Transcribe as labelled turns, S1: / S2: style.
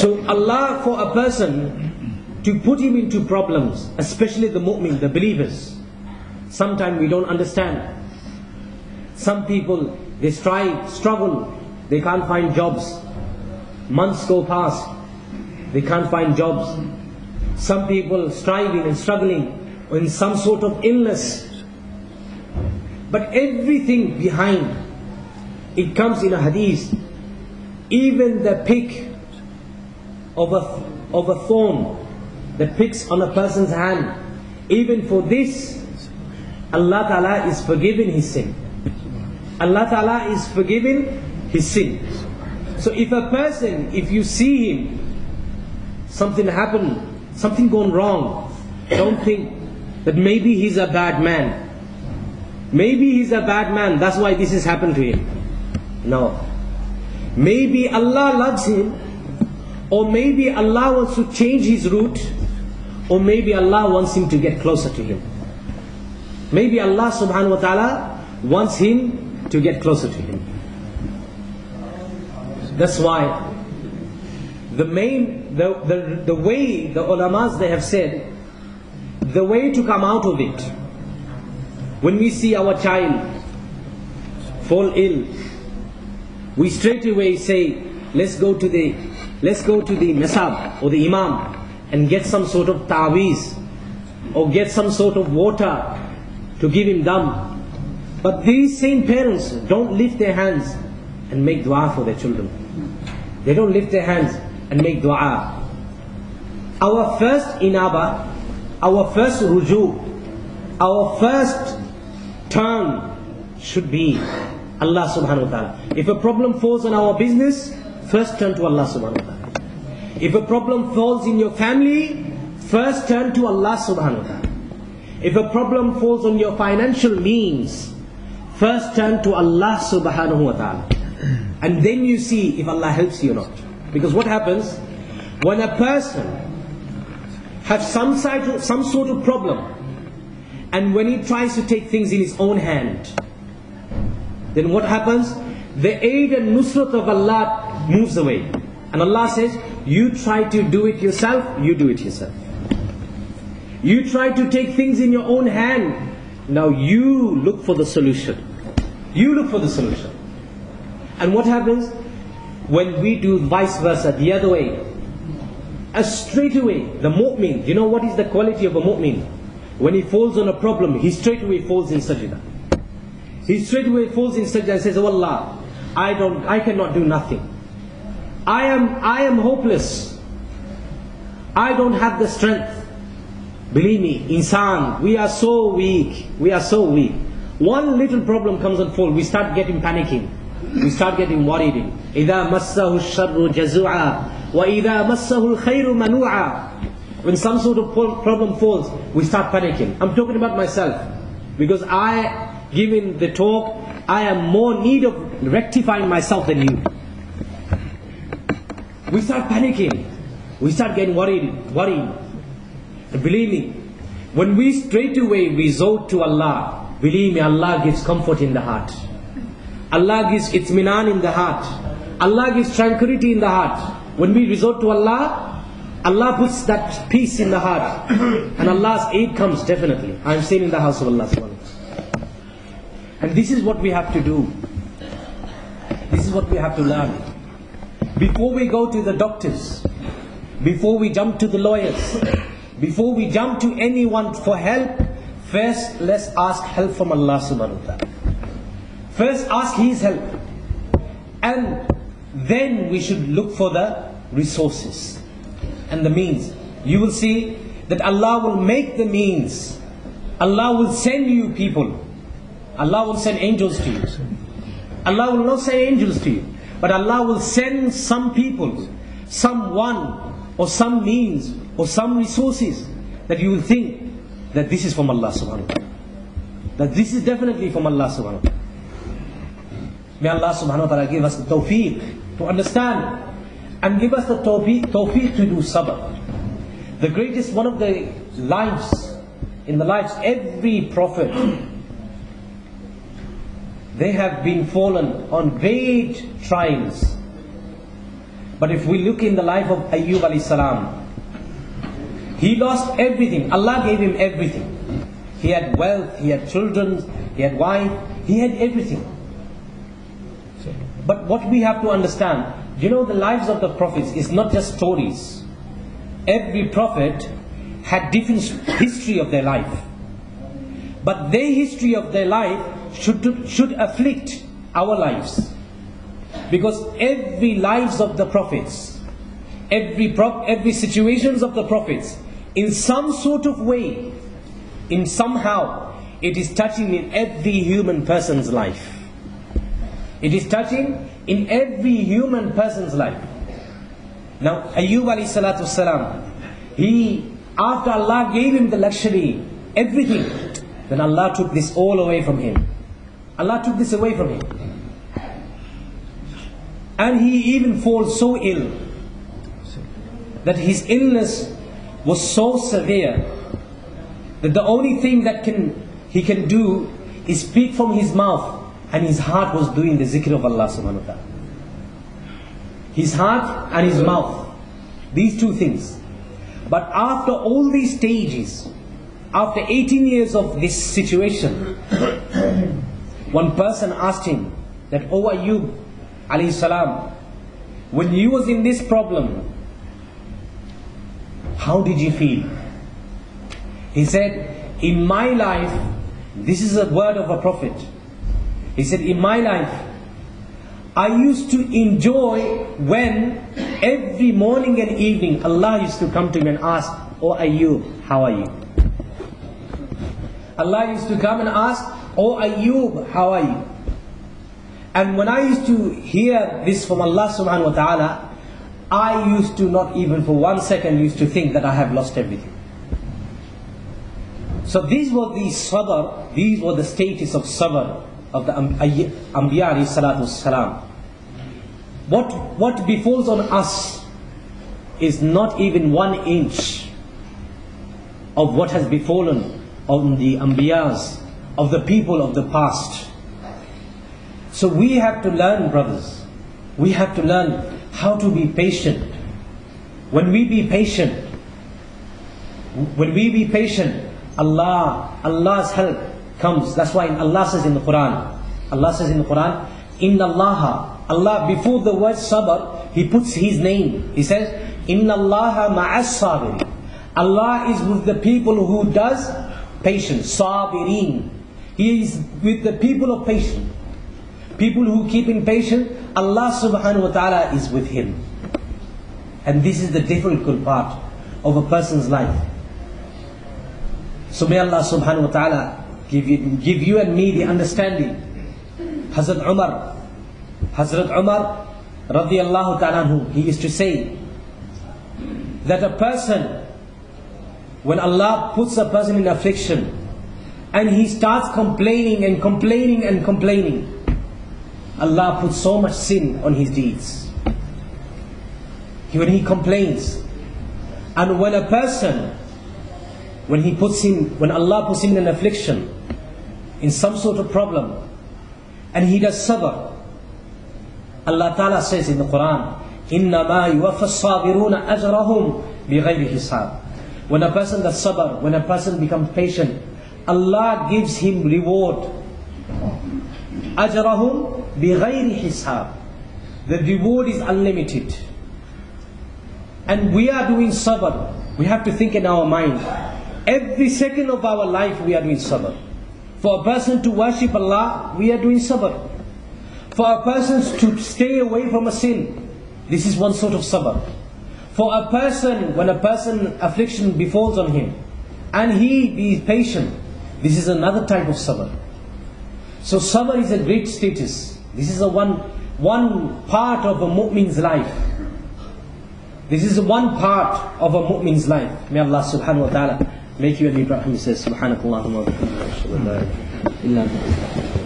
S1: So Allah, for a person to put him into problems, especially the mu'min, the believers, sometimes we don't understand. Some people, they strive, struggle, they can't find jobs. Months go past, they can't find jobs. Some people striving and struggling in some sort of illness. But everything behind, it comes in a hadith. Even the pick of a thorn that picks on a person's hand, even for this, Allah Ta'ala is forgiving his sin. Allah Ta'ala is forgiving his sin. So if a person, if you see him, something happened, something gone wrong, don't think that maybe he's a bad man. Maybe he's a bad man, that's why this has happened to him. No. Maybe Allah loves him, or maybe Allah wants to change his route, or maybe Allah wants him to get closer to him. Maybe Allah subhanahu wa ta'ala wants him to get closer to him. That's why the way the ulamas, they have said, the way to come out of it, when we see our child fall ill, we straight away say, let's go to the nasab or the imam and get some sort of ta'weez or get some sort of water to give him dam. But these same parents don't lift their hands and make dua for their children. They don't lift their hands and make dua. Our first inaba, our first ruju, our first turn should be Allah subhanahu wa ta'ala. If a problem falls on our business, first turn to Allah subhanahu wa ta'ala. If a problem falls in your family, first turn to Allah subhanahu wa ta'ala. If a problem falls on your financial means, first turn to Allah subhanahu wa ta'ala. And then you see if Allah helps you or not. Because what happens, when a person has some sort of problem, and when he tries to take things in his own hand, then what happens? The aid and nusrat of Allah moves away. And Allah says, you try to do it yourself, you do it yourself. You try to take things in your own hand, now you look for the solution. You look for the solution. And what happens? When we do vice versa, the other way, straight away, the mu'min, you know what is the quality of a mu'min? When he falls on a problem, he straight away falls in sajda. He straight away falls in sajda and says, oh Allah, I cannot do nothing. I am hopeless. I don't have the strength. Believe me, insan, we are so weak. We are so weak. One little problem comes and falls, we start getting panicking. We start getting worried. إِذَا مَسَّهُ الشَّرُّ جَزُوعًا وَإِذَا مَسَّهُ الْخَيْرُ مَنُوعًا. When some sort of problem falls, we start panicking. I'm talking about myself. Because giving the talk, I am more in need of rectifying myself than you. We start panicking. We start getting worried. And believe me, when we straight away resort to Allah, believe me, Allah gives comfort in the heart. Allah gives itminan in the heart. Allah gives tranquility in the heart. When we resort to Allah, Allah puts that peace in the heart. And Allah's aid comes definitely. I am staying in the house of Allah subhanahu wa ta'ala. And this is what we have to do. This is what we have to learn. Before we go to the doctors, before we jump to the lawyers, before we jump to anyone for help, first let's ask help from Allah subhanahu wa ta'ala. First ask His help. And then we should look for the resources and the means. You will see that Allah will make the means. Allah will send you people. Allah will send angels to you. Allah will not send angels to you, but Allah will send some people, someone, or some means, or some resources that you will think that this is from Allah subhanahu wa ta'ala. That this is definitely from Allah subhanahu wa ta'ala. May Allah subhanahu wa ta'ala give us the tawfiq to understand, and give us the tawfiq to do sabr. The greatest, one of the lives, in the lives, every prophet, they have been fallen on great trials. But if we look in the life of Ayyub alayhi salam, he lost everything. Allah gave him everything. He had wealth, he had children, he had wife, he had everything. But what we have to understand, the lives of the prophets is not just stories. Every prophet had different history of their life. But their history of their life should afflict our lives. Because every lives of the prophets, every situations of the prophets, in some sort of way, in somehow, it is touching in every human person's life. It is touching in every human person's life. Now, Ayyub alayhi salatu salam, after Allah gave him the luxury, everything, then Allah took this all away from him. Allah took this away from him. And he even falls so ill that his illness was so severe that the only thing that he can do is speak from his mouth, and his heart was doing the zikr of Allah subhanahu wa ta'ala. His heart and his mouth, these two things. But after all these stages, after 18 years of this situation, one person asked him that, "O Ayyub alayhi salam, when you was in this problem, how did you feel?" He said, "In my life," this is a word of a prophet, he said, "In my life, I used to enjoy when every morning and evening Allah used to come to me and ask, 'O Ayyub, how are you?' Allah used to come and ask, 'O Ayyub, how are you?' And when I used to hear this from Allah subhanahu wa ta'ala, I used to not even for 1 second used to think that I have lost everything." So these were the sabr, these were the status of sabr of the Anbiya alayhi salatu salam. What befalls on us is not even 1 inch of what has befallen on the Anbiyas, of the people of the past. So we have to learn, brothers, we have to learn how to be patient. When we be patient, Allah's help comes. That's why Allah says in the Quran, Inna Allah, before the word sabr, He puts His name. He says, Inna Allaha ma'as sabirin. Allah is with the people who does patience, sabirin. He is with the people of patience. People who keep in patience, Allah subhanahu wa ta'ala is with him. And this is the difficult part of a person's life. So may Allah subhanahu wa ta'ala give you and me the understanding. Hazrat Umar radiyallahu ta'ala anhu, he used to say that a person, when Allah puts a person in affliction and he starts complaining and complaining and complaining, Allah puts so much sin on his deeds. When he complains, and when a person, when Allah puts him in an affliction, in some sort of problem, and he does sabr, Allah Ta'ala says in the Quran, إِنَّمَا يُوَفَّى الصَّابِرُونَ أَجْرَهُمْ بِغَيْرِ حِسَابٍ. When a person does sabr, when a person becomes patient, Allah gives him reward. أَجْرَهُمْ بِغَيْرِ حِسَابٍ. The reward is unlimited. And we are doing sabr. We have to think in our mind, every second of our life we are doing sabr. For a person to worship Allah, we are doing sabr. For a person to stay away from a sin, this is one sort of sabr. For a person, when a person affliction befalls on him, and he is patient, this is another type of sabr. So sabr is a great status. This is one part of a mu'min's life. This is one part of a mu'min's life. May Allah subhanahu wa ta'ala make you an Ibrahim. He says, Subhanakallahumma wa bihamdika, ashhadu an la ilaha illa anta.